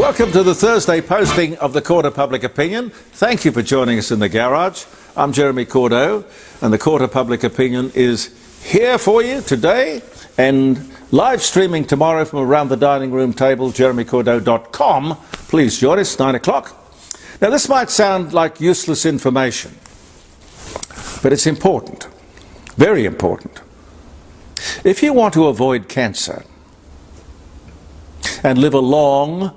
Welcome to the Thursday posting of the Court of Public Opinion. Thank you for joining us in the garage. I'm Jeremy Cordeaux, and the Court of Public Opinion is here for you today and live streaming tomorrow from around the dining room table, jeremycordeaux.com. Please join us, 9 o'clock. Now, this might sound like useless information, but it's important, very important. If you want to avoid cancer and live a long,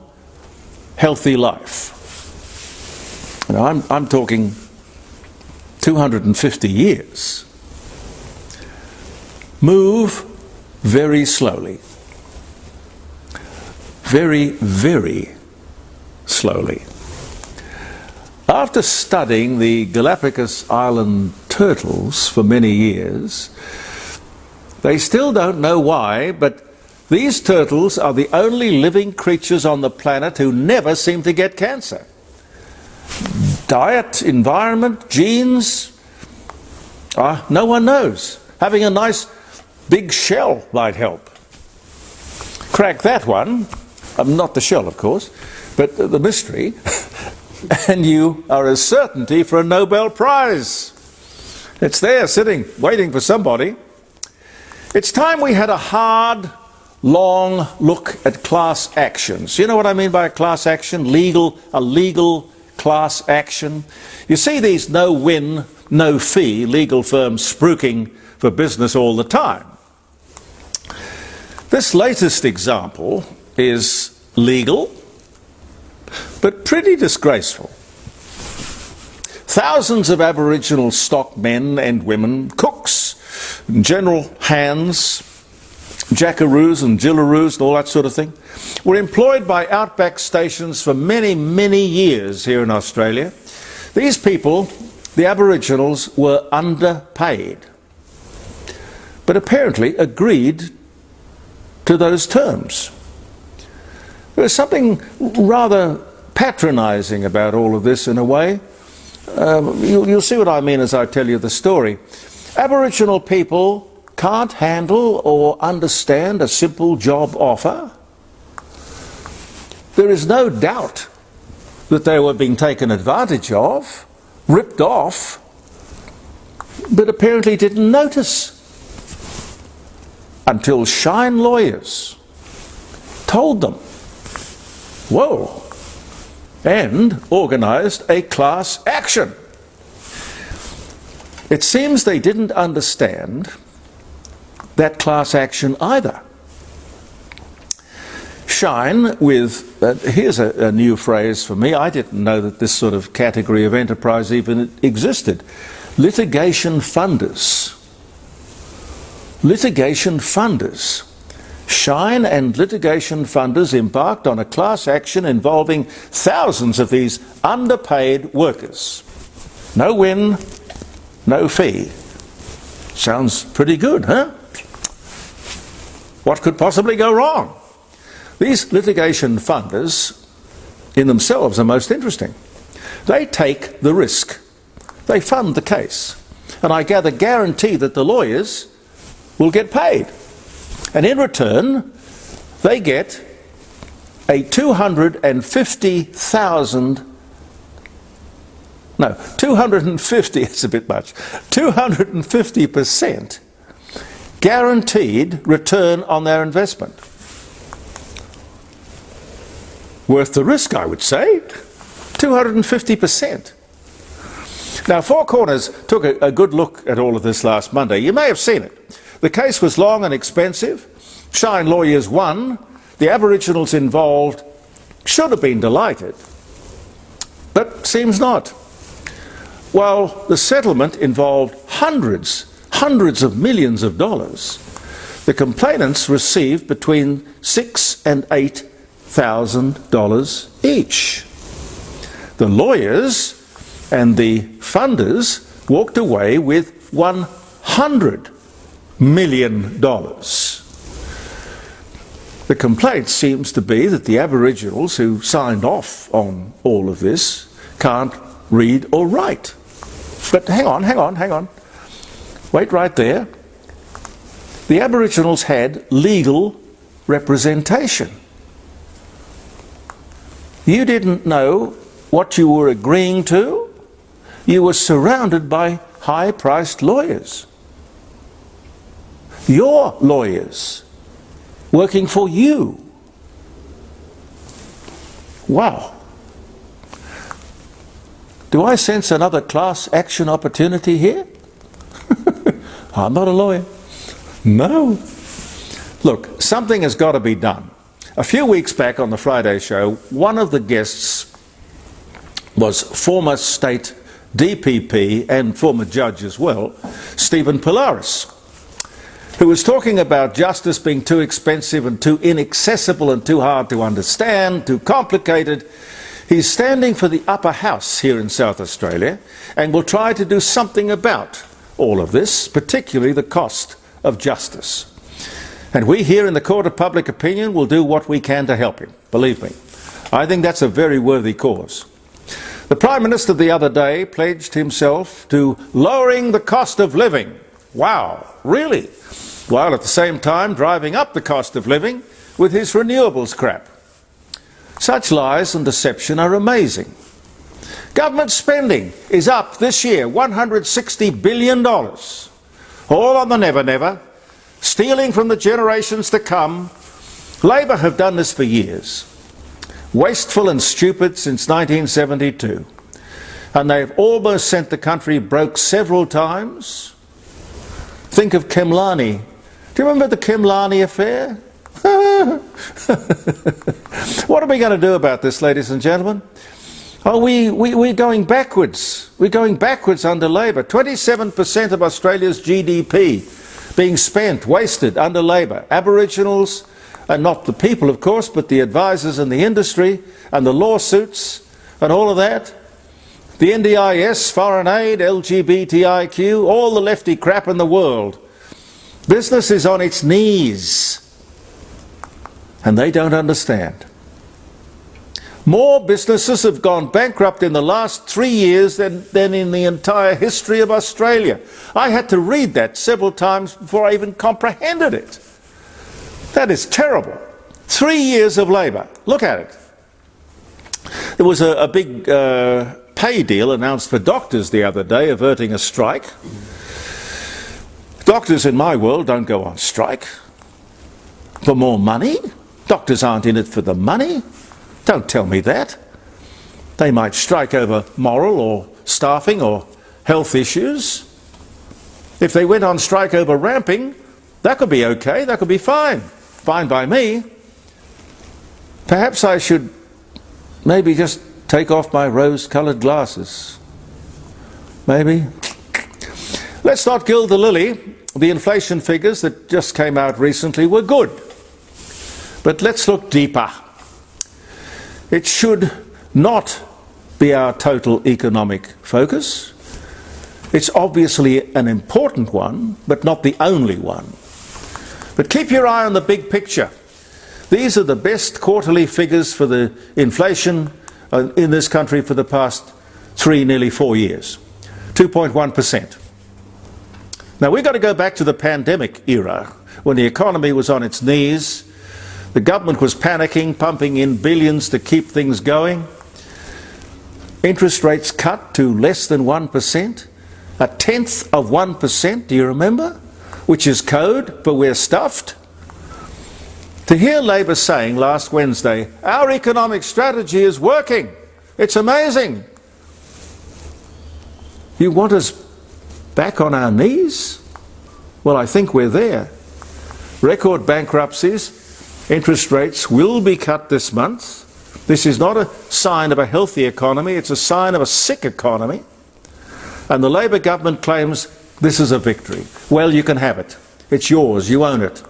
healthy life, you know, I'm talking 250 years, move very slowly, very, very slowly. After studying the Galapagos Island turtles for many years, they still don't know why, but these turtles are the only living creatures on the planet who never seem to get cancer. Diet, environment, genes, no one knows. Having a nice big shell might help. Crack that one, not the shell of course, but the mystery, and you are a certainty for a Nobel Prize. It's there sitting, waiting for somebody. It's time we had a hard, long look at class actions. You know what I mean by a class action? A legal class action. You see these no-win, no-fee legal firms spruiking for business all the time. This latest example is legal, but pretty disgraceful. Thousands of Aboriginal stockmen and women, cooks, general hands, jackaroos and jillaroos and all that sort of thing, were employed by outback stations for many, many years here in Australia. These people, the Aboriginals, were underpaid, but apparently agreed to those terms. There was something rather patronising about all of this in a way. You'll see what I mean as I tell you the story. Aboriginal people can't handle or understand a simple job offer. There is no doubt that they were being taken advantage of, ripped off, but apparently didn't notice until Shine lawyers told them, whoa, and organised a class action. It seems they didn't understand that class action either. Shine with, here's a new phrase for me, I didn't know that this sort of category of enterprise even existed, litigation funders. Litigation funders. Shine and litigation funders embarked on a class action involving thousands of these underpaid workers. No win, no fee. Sounds pretty good, huh? What could possibly go wrong? These litigation funders in themselves are most interesting. They take the risk. They fund the case. And I gather guarantee that the lawyers will get paid. And in return, they get a 250, it's a bit much, 250% guaranteed return on their investment. Worth the risk, I would say. 250%. Now, Four Corners took a good look at all of this last Monday. You may have seen it. The case was long and expensive. Shine lawyers won. The Aboriginals involved should have been delighted, but seems not. While the settlement involved hundreds of millions of dollars, the complainants received between $6,000 and $8,000 each. The lawyers and the funders walked away with $100 million. The complaint seems to be that the Aboriginals who signed off on all of this can't read or write. But hang on. Wait right there. The Aboriginals had legal representation. You didn't know what you were agreeing to. You were surrounded by high-priced lawyers. Your lawyers working for you. Wow. Do I sense another class action opportunity here? I'm not a lawyer. No. Look, something has got to be done. A few weeks back on the Friday show, one of the guests was former state DPP and former judge as well, Stephen Pilaris, who was talking about justice being too expensive and too inaccessible and too hard to understand, too complicated. He's standing for the upper house here in South Australia and will try to do something about all of this, particularly the cost of justice. And we here in the Court of Public Opinion will do what we can to help him, believe me. I think that's a very worthy cause. The Prime Minister the other day pledged himself to lowering the cost of living. Wow, really? While at the same time driving up the cost of living with his renewables crap. Such lies and deception are amazing. Government spending is up this year, $160 billion. All on the never-never, stealing from the generations to come. Labor have done this for years. Wasteful and stupid since 1972. And they've almost sent the country broke several times. Think of Khemlani. Do you remember the Khemlani affair? What are we going to do about this, ladies and gentlemen? Oh, we're going backwards. We're going backwards under Labor. 27% of Australia's GDP being spent, wasted under Labor. Aboriginals, and not the people, of course, but the advisors in the industry and the lawsuits and all of that. The NDIS, foreign aid, LGBTIQ, all the lefty crap in the world. Business is on its knees. And they don't understand. More businesses have gone bankrupt in the last 3 years than in the entire history of Australia. I had to read that several times before I even comprehended it. That is terrible. 3 years of Labor. Look at it. There was a big pay deal announced for doctors the other day, averting a strike. Doctors in my world don't go on strike for more money. Doctors aren't in it for the money. Don't tell me that. They might strike over moral or staffing or health issues. If they went on strike over ramping, that could be okay, that could be fine. Fine by me. Perhaps I should maybe just take off my rose-coloured glasses. Maybe. Let's not gild the lily. The inflation figures that just came out recently were good. But let's look deeper. It should not be our total economic focus. It's obviously an important one, but not the only one. But keep your eye on the big picture. These are the best quarterly figures for the inflation in this country for the past nearly 4 years. 2.1%. Now we've got to go back to the pandemic era, when the economy was on its knees. The government was panicking, pumping in billions to keep things going. Interest rates cut to less than 1%. 0.1%, do you remember? Which is code, but we're stuffed. To hear Labor saying last Wednesday, our economic strategy is working. It's amazing. You want us back on our knees? Well, I think we're there. Record bankruptcies. Interest rates will be cut this month. This is not a sign of a healthy economy, it's a sign of a sick economy. And the Labor government claims this is a victory. Well, you can have it. It's yours, you own it.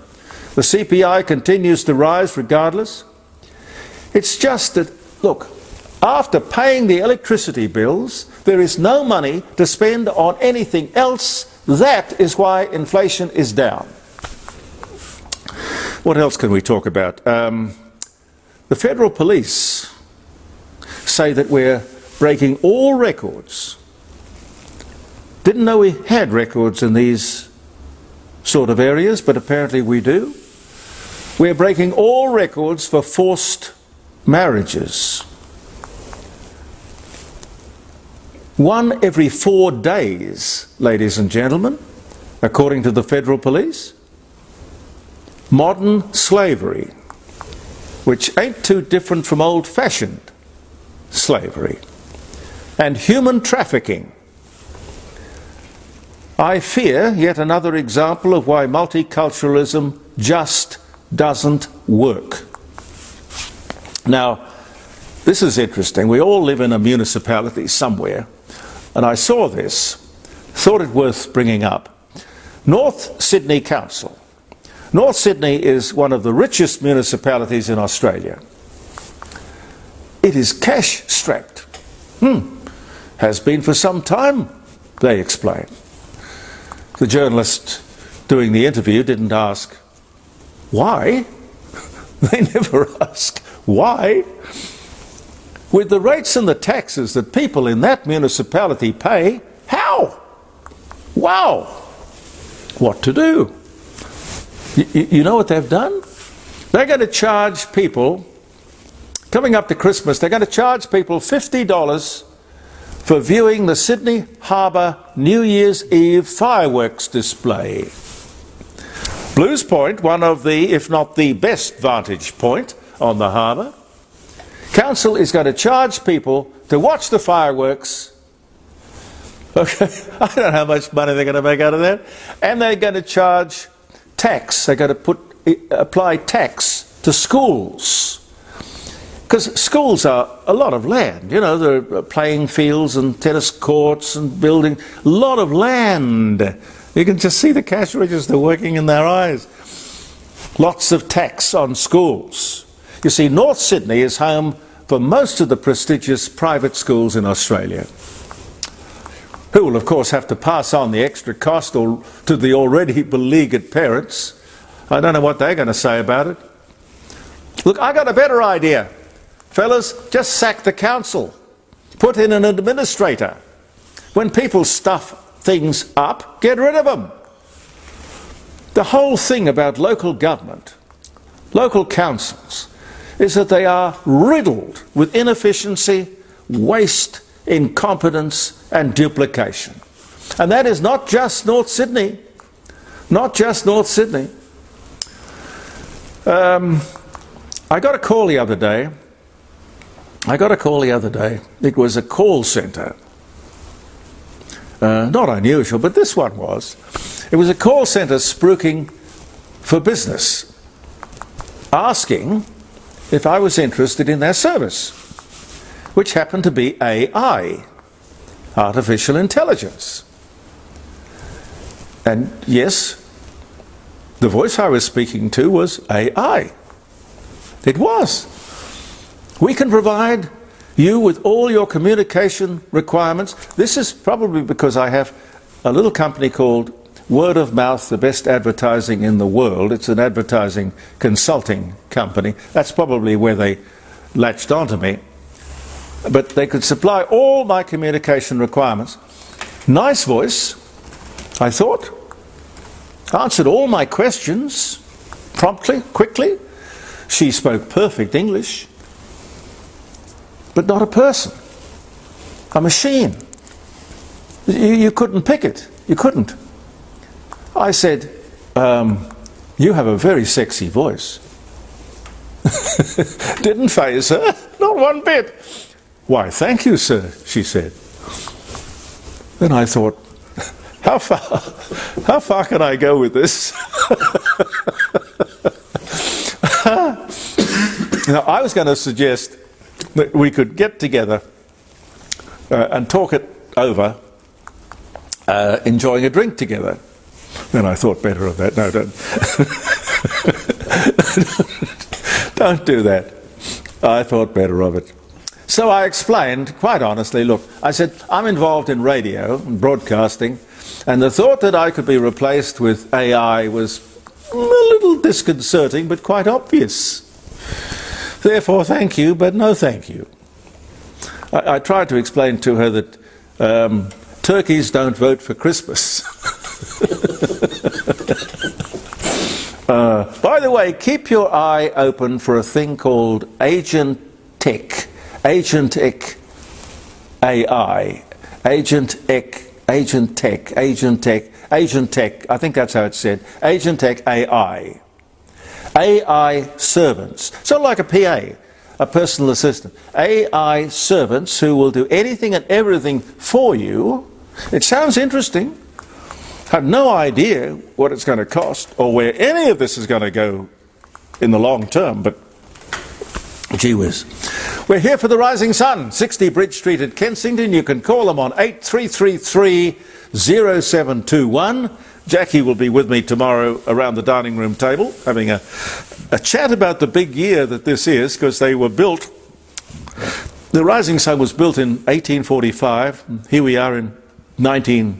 The CPI continues to rise regardless. It's just that, look, after paying the electricity bills, there is no money to spend on anything else. That is why inflation is down. What else can we talk about? The federal police say that we're breaking all records. Didn't know we had records in these sort of areas, but apparently we do. We're breaking all records for forced marriages. 1 every 4 days, ladies and gentlemen, according to the federal police. Modern slavery, which ain't too different from old-fashioned slavery. And human trafficking. I fear yet another example of why multiculturalism just doesn't work. Now, this is interesting. We all live in a municipality somewhere, and I saw this, thought it worth bringing up. North Sydney Council. North Sydney is one of the richest municipalities in Australia. It is cash-strapped. Has been for some time, they explain. The journalist doing the interview didn't ask, why? They never ask, why? With the rates and the taxes that people in that municipality pay, how? Wow! What to do? You know what they've done? They're going to charge people, coming up to Christmas, they're going to charge people $50 for viewing the Sydney Harbour New Year's Eve fireworks display. Blues Point, one of the, if not the best vantage point on the harbour, Council is going to charge people to watch the fireworks. Okay, I don't know how much money they're going to make out of that. And they're going to charge tax. They're going to apply tax to schools. Because schools are a lot of land. You know, there are playing fields and tennis courts and building. A lot of land. You can just see the cash register working in their eyes. Lots of tax on schools. You see, North Sydney is home for most of the prestigious private schools in Australia, who will of course have to pass on the extra cost to the already beleaguered parents. I don't know what they're going to say about it. Look, I got a better idea. Fellas, just sack the council. Put in an administrator. When people stuff things up, get rid of them. The whole thing about local government, local councils, is that they are riddled with inefficiency, waste, incompetence and duplication. And that is not just North Sydney. Not just North Sydney. I got a call the other day. It was a call centre. Not unusual, but this one was. It was a call centre spruiking for business, asking if I was interested in their service, which happened to be AI, artificial intelligence. And yes, the voice I was speaking to was AI. It was. We can provide you with all your communication requirements. This is probably because I have a little company called Word of Mouth, the best advertising in the world. It's an advertising consulting company. That's probably where they latched onto me. But they could supply all my communication requirements. Nice voice, I thought. Answered all my questions promptly, quickly. She spoke perfect English. But not a person. A machine. You couldn't pick it. You couldn't. I said, you have a very sexy voice. Didn't faze her, not one bit. Why, thank you, sir, she said. Then I thought, how far can I go with this? Now, I was going to suggest that we could get together and talk it over, enjoying a drink together. Then I thought better of that. No, don't. Don't do that. I thought better of it. So I explained, quite honestly, look, I said, I'm involved in radio and broadcasting, and the thought that I could be replaced with AI was a little disconcerting, but quite obvious. Therefore, thank you, but no thank you. I tried to explain to her that turkeys don't vote for Christmas. By the way, keep your eye open for a thing called agentic AI. Agent Tech, Agent Tech, Agent Tech, I think that's how it's said, Agent Tech AI. AI servants, sort of like a PA, a personal assistant. AI servants who will do anything and everything for you. It sounds interesting. I have no idea what it's going to cost or where any of this is going to go in the long term, but gee whiz. We're here for the Rising Sun, 60 Bridge Street at Kensington. You can call them on 8333 0721. Jackie will be with me tomorrow around the dining room table having a chat about the big year that this is, because they were built, the Rising Sun was built in 1845. And here we are in 18,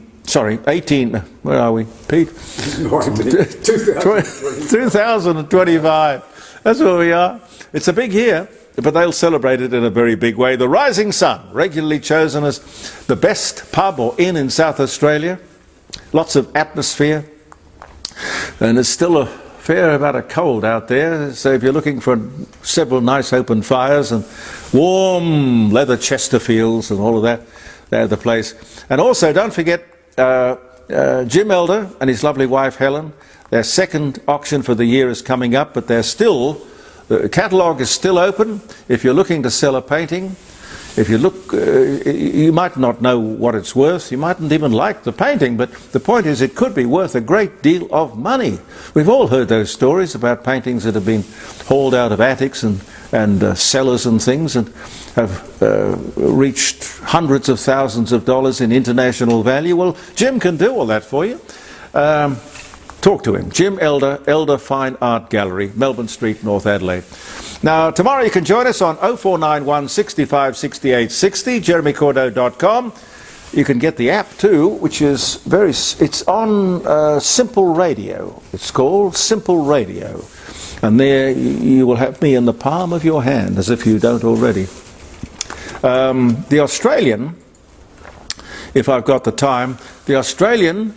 where are we, Pete? 2025. That's where we are. It's a big year, but they'll celebrate it in a very big way. The Rising Sun, regularly chosen as the best pub or inn in South Australia. Lots of atmosphere, and there's still a fair amount of cold out there, so if you're looking for several nice open fires and warm leather Chesterfields and all of that, they're the place. And also don't forget Jim Elder and his lovely wife Helen. Their second auction for the year is coming up, but they're still, the catalogue is still open. If you're looking to sell a painting, if you look, you might not know what it's worth, you mightn't even like the painting, but the point is it could be worth a great deal of money. We've all heard those stories about paintings that have been hauled out of attics and cellars and things and have reached hundreds of thousands of dollars in international value. Well, Jim can do all that for you. Talk to him. Jim Elder, Elder Fine Art Gallery, Melbourne Street, North Adelaide. Now, tomorrow you can join us on 0491 65 68 60, jeremycordeaux.com. You can get the app too, which is it's on Simple Radio. It's called Simple Radio. And there you will have me in the palm of your hand, as if you don't already. The Australian, if I've got the time, the Australian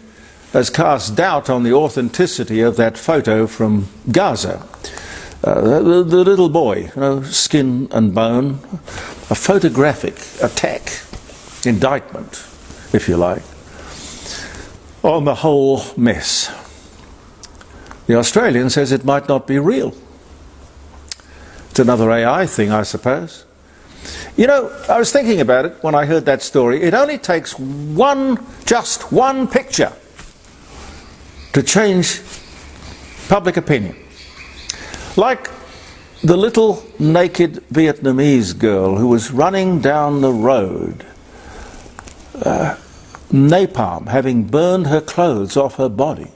has cast doubt on the authenticity of that photo from Gaza. The little boy, skin and bone, a photographic attack, indictment, if you like, on the whole mess. The Australian says it might not be real. It's another AI thing, I suppose. You know, I was thinking about it when I heard that story. It only takes just one picture to change public opinion. Like the little naked Vietnamese girl who was running down the road, napalm having burned her clothes off her body.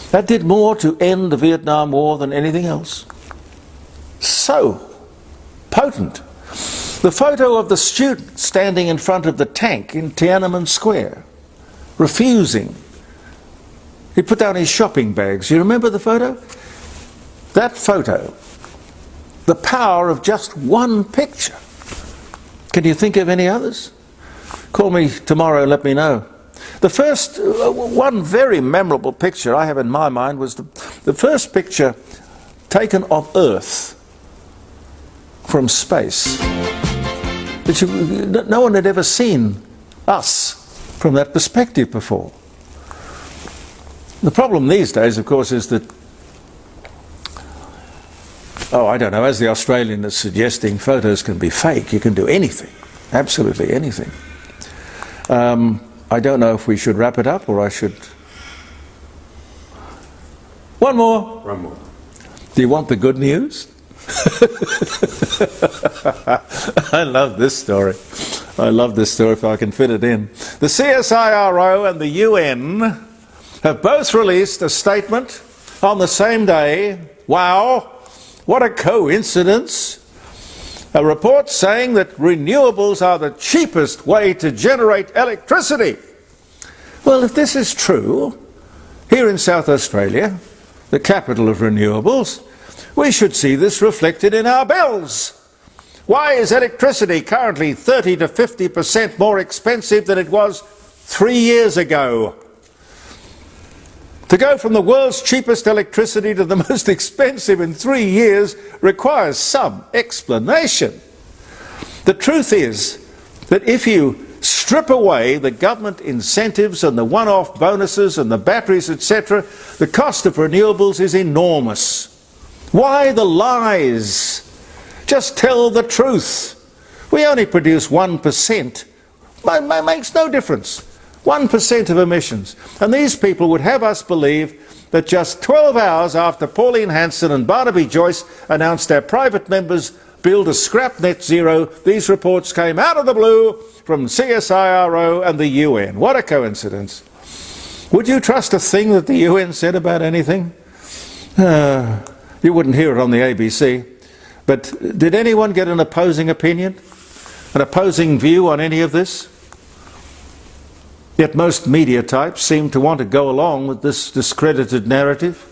That did more to end the Vietnam War than anything else. So potent. The photo of the student standing in front of the tank in Tiananmen Square, refusing. He put down his shopping bags. You remember the photo? That photo, the power of just one picture. Can you think of any others? Call me tomorrow and let me know. The first, one very memorable picture I have in my mind was the first picture taken of Earth from space. No one had ever seen us from that perspective before. The problem these days, of course, is that, I don't know, as the Australian is suggesting, photos can be fake. You can do anything, absolutely anything. I don't know if we should wrap it up or I should... One more. One more. Do you want the good news? I love this story. I love this story if I can fit it in. The CSIRO and the UN have both released a statement on the same day. Wow, what a coincidence. A report saying that renewables are the cheapest way to generate electricity. Well, if this is true, here in South Australia, the capital of renewables, we should see this reflected in our bills. Why is electricity currently 30 to 50% more expensive than it was 3 years ago? To go from the world's cheapest electricity to the most expensive in 3 years requires some explanation. The truth is that if you strip away the government incentives and the one-off bonuses and the batteries, etc., the cost of renewables is enormous. Why the lies? Just tell the truth. We only produce 1%. It makes no difference. 1% of emissions. And these people would have us believe that just 12 hours after Pauline Hanson and Barnaby Joyce announced their private members build a scrap net zero, these reports came out of the blue from CSIRO and the UN. What a coincidence. Would you trust a thing that the UN said about anything? You wouldn't hear it on the ABC. But did anyone get an opposing opinion? An opposing view on any of this? Yet most media types seem to want to go along with this discredited narrative.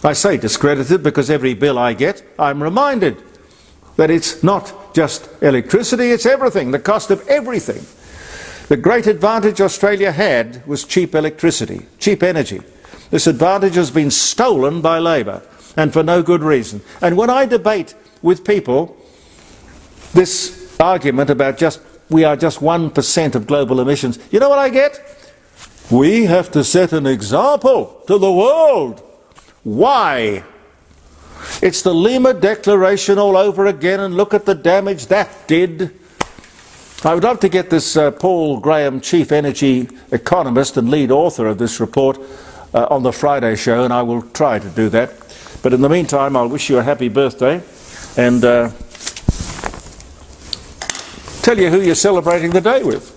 I say discredited because every bill I get, I'm reminded that it's not just electricity, it's everything, the cost of everything. The great advantage Australia had was cheap electricity, cheap energy. This advantage has been stolen by Labor, and for no good reason. And when I debate with people this argument about we are just 1% of global emissions, you know what I get? We have to set an example to the world. Why? It's the Lima Declaration all over again, and look at the damage that did. I would love to get this Paul Graham, chief energy economist and lead author of this report, on the Friday show, and I will try to do that. But in the meantime, I'll wish you a happy birthday and tell you who you're celebrating the day with.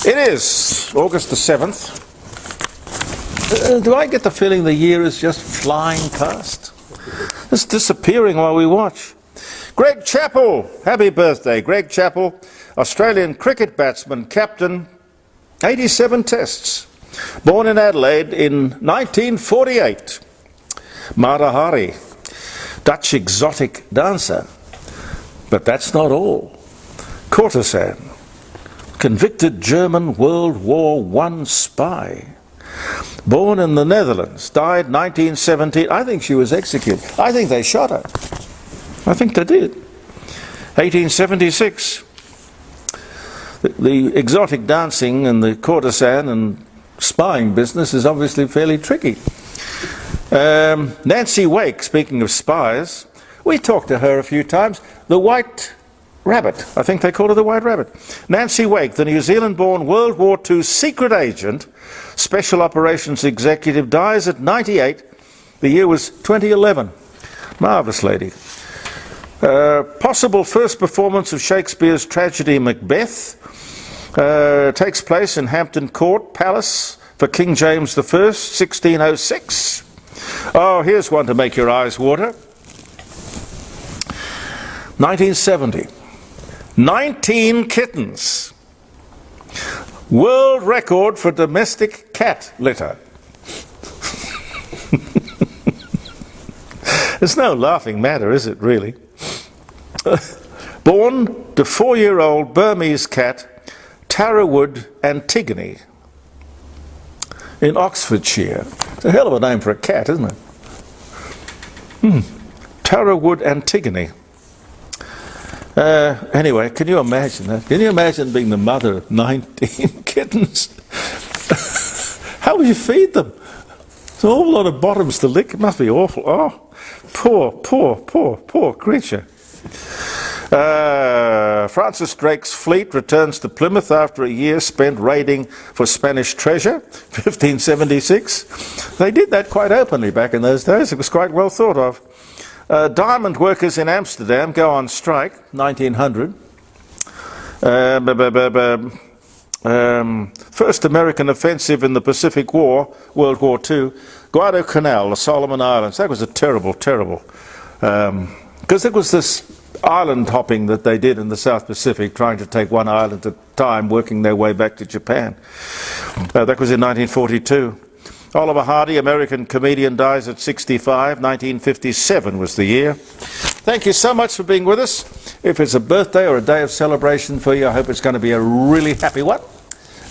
It is August the 7th. Do I get the feeling the year is just flying past? It's disappearing while we watch. Greg Chappell, happy birthday. Greg Chappell, Australian cricket batsman, captain, 87 tests. Born in Adelaide in 1948. Mata Hari, Dutch exotic dancer. But that's not all. Courtesan, convicted German World War I spy. Born in the Netherlands, died 1917. I think she was executed. I think they shot her. I think they did. 1876. The exotic dancing and the courtesan and spying business is obviously fairly tricky. Nancy Wake, speaking of spies, we talked to her a few times. The White Rabbit, I think they call her the White Rabbit. Nancy Wake, the New Zealand-born World War II secret agent, special operations executive, dies at 98. The year was 2011. Marvellous lady. Possible first performance of Shakespeare's tragedy Macbeth takes place in Hampton Court Palace for King James I, 1606. Oh, here's one to make your eyes water. 1970. 19 kittens. World record for domestic cat litter. It's no laughing matter, is it, really? Born to 4-year-old Burmese cat Tarawood Antigone in Oxfordshire. It's a hell of a name for a cat, isn't it? Tarawood Antigone. Anyway, can you imagine that? Can you imagine being the mother of 19 kittens? How would you feed them? It's a whole lot of bottoms to lick. It must be awful. Oh, poor creature. Francis Drake's fleet returns to Plymouth after a year spent raiding for Spanish treasure, 1576. They did that quite openly back in those days. It was quite well thought of. Diamond workers in Amsterdam go on strike, 1900. First American offensive in the Pacific War, World War II, Guadalcanal, the Solomon Islands. That was a terrible, because it was this island hopping that they did in the South Pacific, trying to take one island at a time, working their way back to Japan. That was in 1942. Oliver Hardy, American comedian, dies at 65. 1957 was the year. Thank you so much for being with us. If it's a birthday or a day of celebration for you, I hope it's going to be a really happy one.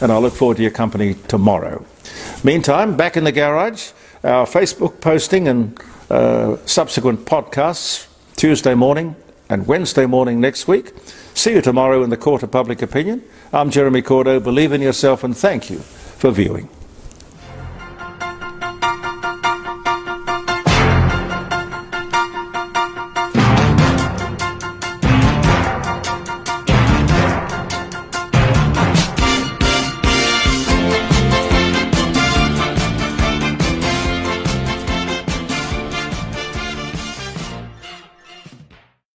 And I'll look forward to your company tomorrow. Meantime, back in the garage, our Facebook posting and subsequent podcasts Tuesday morning and Wednesday morning next week. See you tomorrow in the Court of Public Opinion. I'm Jeremy Cordeaux. Believe in yourself, and thank you for viewing.